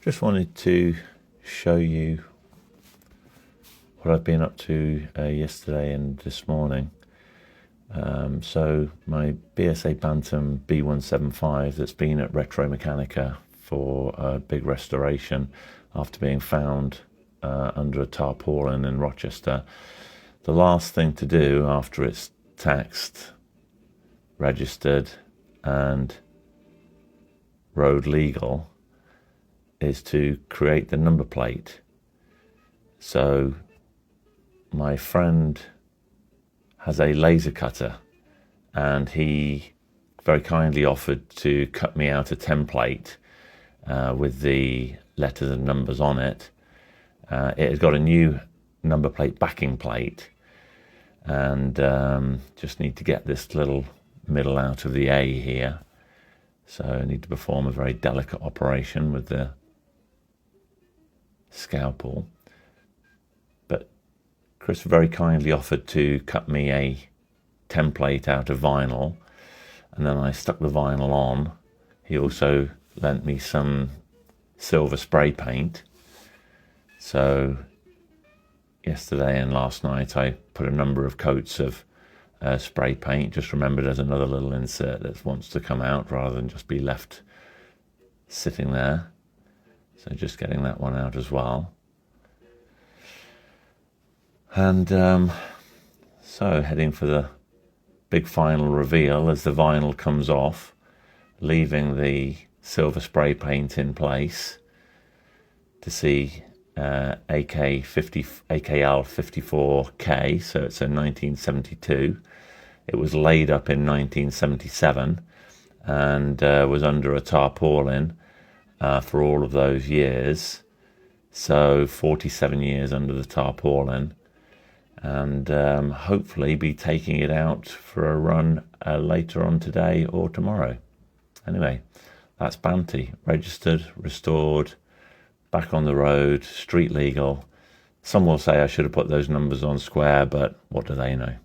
Just wanted to show you what I've been up to yesterday and this morning. So my BSA Bantam B175 that's been at Retromeccanica for a big restoration after being found under a tarpaulin in Rochester. The last thing to do after it's taxed, registered and road legal is to create the number plate. So my friend has a laser cutter and he very kindly offered to cut me out a template with the letters and numbers on it. It has got a new number plate backing plate, and just need to get this little middle out of the A here. So I need to perform a very delicate operation with the scalpel. But Chris very kindly offered to cut me a template out of vinyl, and then I stuck the vinyl on. He also lent me some silver spray paint. So yesterday and last night I put a number of coats of spray paint. Just remember there's another little insert that wants to come out rather than just be left sitting there. So just getting that one out as well. And so heading for the big final reveal as the vinyl comes off, leaving the silver spray paint in place to see AKL 54K, so it's a 1972. It was laid up in 1977 and was under a tarpaulin for all of those years. So 47 years under the tarpaulin, and hopefully be taking it out for a run later on today or tomorrow. Anyway, that's Banty, registered, restored, back on the road, street legal. Some will say I should have put those numbers on square, but what do they know?